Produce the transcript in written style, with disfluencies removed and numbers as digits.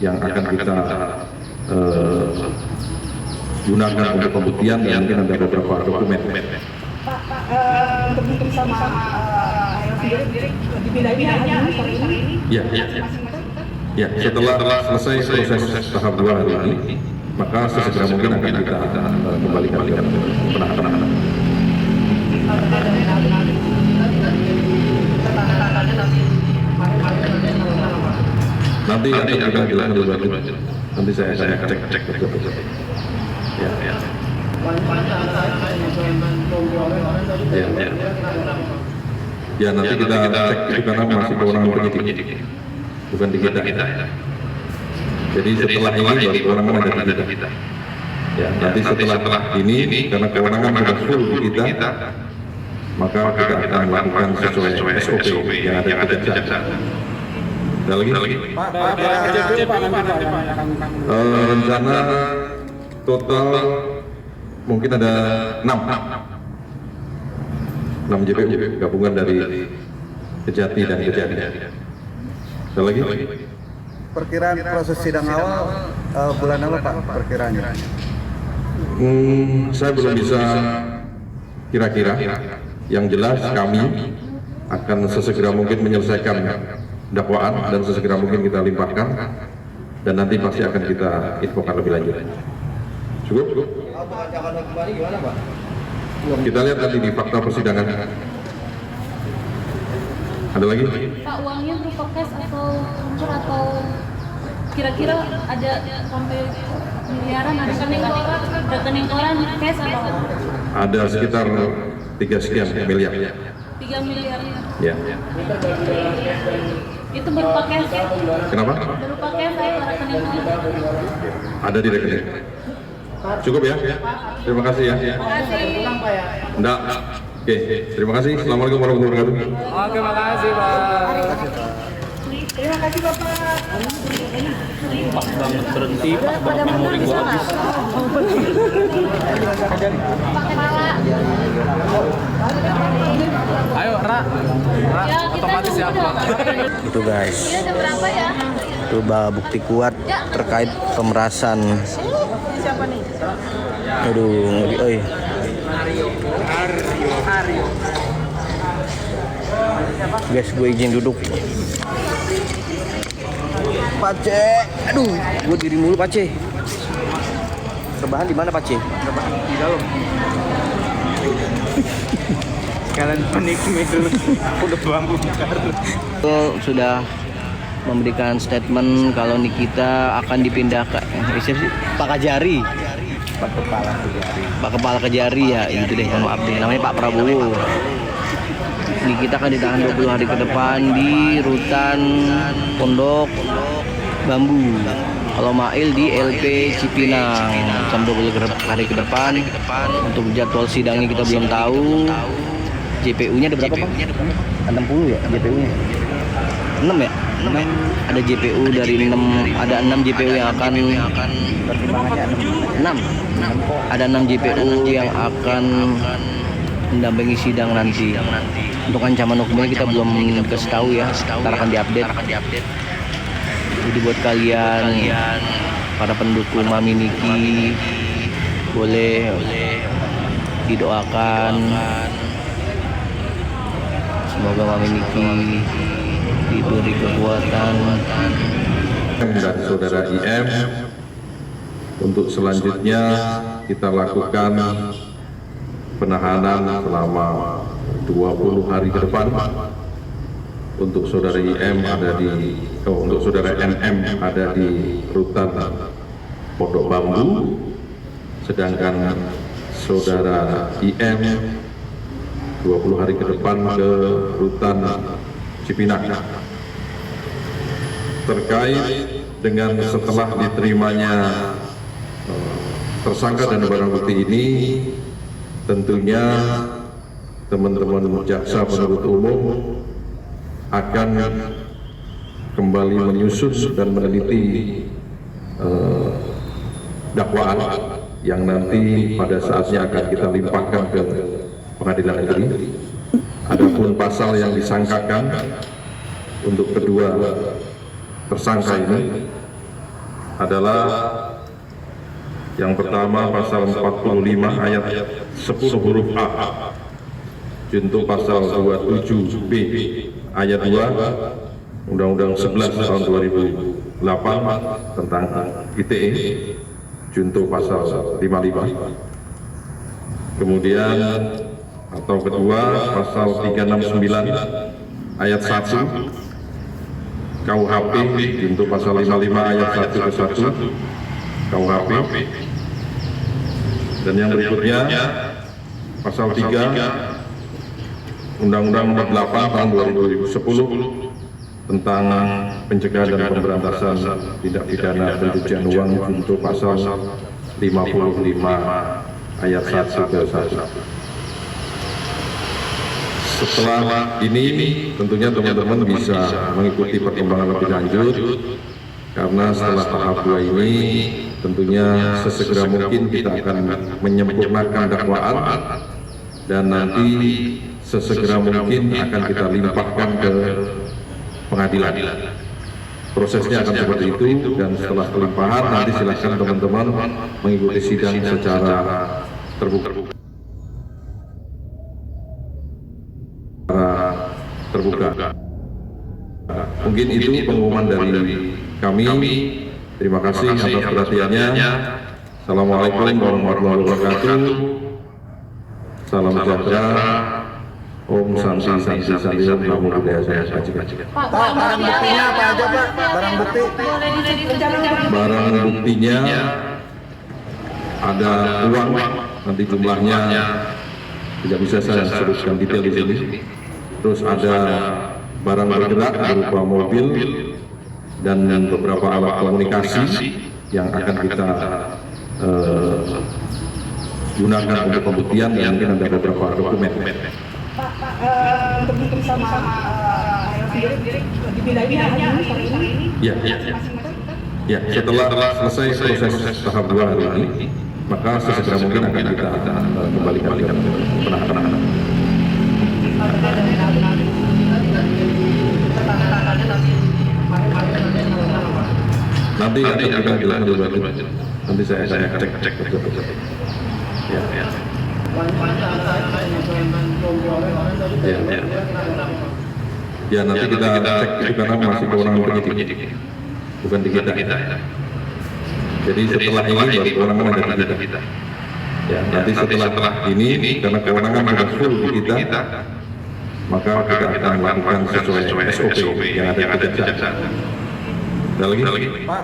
yang akan kita gunakan untuk pembuktian, dan mungkin ada beberapa dokumen. Untuk bikin sama sendiri dipindahin ini. Ya, setelah selesai proses tahap 2 hari ini, maka sesegera mungkin akan kita kembalikan ke penahanan. Nanti akan kita jelaskan lebih lanjut. Nanti saya cek betul. Ya. Ya, nanti kita cek itu karena masih kewenangan penyidik, bukan di kita. Jadi setelah ini baru kewenangan ada di kita. Ya, nanti setelah ini karena kewenangan sudah full di kita, maka kita akan melakukan sesuai SOP yang ada di kejaksaan. Ada lagi? Rencana total mungkin ada 6 JPU gabungan dari Kejati dan Kejati. Ada lagi? Perkiraan proses sidang awal bulan apa Pak perkiraannya? Saya belum bisa kira-kira. Yang jelas kami akan sesegera mungkin menyelesaikan dakwaan dan sesegera mungkin kita limpahkan, dan nanti pasti akan kita infokan lebih lanjut. Cukup? Gimana Pak? Kita lihat nanti di fakta persidangan. Ada lagi? Pak, uangnya berupa cash atau transfer atau kira-kira ada sampai miliaran, ada rekening koran cash atau? Ada sekitar 3 sekian miliar. 3 miliar. Ya. Itu berupa cash. Kenapa? Berupa cash atau rekening koran? Ada di rekening. Cukup ya? Terima kasih ya. Terima kasih. Enggak. Oke, terima kasih. Assalamualaikum warahmatullahi wabarakatuh. Oke, makasih Pak. Terima kasih Bapak. Pas banget berhenti, pas banget memori gua habis. Ayo, Ra. Ya, kita Otomatis ya, Pak. Itu guys, Ini ada berapa ya? itu bukti kuat terkait pemerasan. Siapa nih? Aduh, ngeri oi. Guys, gue izin duduk. Pace, aduh, gue diri mulu Pace. Rebahan di mana Pace? Rebahan di dalam. Sekalian menikmati dulu. Udah bambu Sudah memberikan statement kalau Nikita akan dipindah ke Pak Kajari. Pak Kepala Kejari ya, gitu deh, maaf deh, namanya Pak Prabowo. Nikita akan ditahan 20 hari ke depan di rutan Pondok Bambu. Kalau Mail di LP Cipinang sampai 20 hari ke depan. Untuk jadwal sidangnya kita belum tahu. JPU-nya ada berapa Pak? 60 ya JPU-nya? 6 ya? 6 ya? Ada JPU dari 6, ada 6 JPU yang akan pertimbangannya 6. Ada 6 JPU yang akan mendampingi sidang nanti. Untuk ancaman hukumnya kita belum dikasih tahu ya, ntar akan diupdate. Jadi buat kalian para pendukung Mami Niki boleh didoakan semoga Mami Niki diberi kekuatan. Dan saudara IM, untuk selanjutnya kita lakukan penahanan selama 20 hari ke depan. Untuk saudara IM untuk saudara NM ada di rutan Pondok Bambu, sedangkan saudara IM 20 hari ke depan ke rutan Cipinang. Terkait dengan setelah diterimanya tersangka dan barang bukti ini, tentunya teman-teman jaksa penuntut umum akan kembali menyusun dan meneliti dakwaan yang nanti pada saatnya akan kita limpahkan ke pengadilan negeri. Adapun pasal yang disangkakan untuk kedua tersangka ini adalah yang pertama pasal 45 ayat 10 huruf A, junto pasal 27B ayat 2 Undang-Undang 11 tahun 2008 tentang ITE, junto pasal 55. Kemudian atau kedua pasal 369 ayat 1 KUHP, junto pasal 55 ayat 1 ke 1 KUHP. Dan yang berikutnya pasal 3 Undang-Undang Nomor 8 tahun 2010 tentang pencegahan dan pemberantasan tindak pidana pencucian uang, junto pasal 55 ayat 1 ke 1. Setelah ini tentunya teman-teman bisa mengikuti perkembangan lebih lanjut, karena setelah tahap 2 ini tentunya sesegera mungkin kita akan menyempurnakan dakwaan dan nanti sesegera mungkin akan kita limpahkan ke pengadilan. Prosesnya akan seperti itu, dan setelah pelimpahan nanti silakan teman-teman mengikuti sidang secara terbuka. Mungkin itu pengumuman dari kami. Terima kasih atas perhatiannya. Assalamualaikum warahmatullahi wabarakatuh. Salam sejahtera. Om Santi Santi Santi Namo Buddhaya Saya Pacikan. Pak, barang buktinya apa aja, Pak? Barang bukti. Barang buktinya ada uang, nanti jumlahnya tidak bisa saya sebutkan detail di sini. Terus ada barang bergerak berupa mobil dan beberapa alat komunikasi yang akan kita gunakan untuk pembuktian, dan mungkin ada beberapa dokumen. Untuk bikin sama sendiri dipindahin hari ini. Ya, setelah selesai proses tahap 2 hari ini, maka sesegera mungkin akan kita kembalikan ke penahanan. Nanti akan kita jelaskan lebih lanjut. Nanti saya akan cek. Ya, nanti kita cek itu karena masih kewenangan penyidik, bukan di kita. Jadi setelah ini baru kewenangan ada di kita. Ya, nanti setelah ini karena kewenangan sudah full di kita, maka kita akan melakukan sesuai SOP yang ada di kita. Ada lagi? Pak,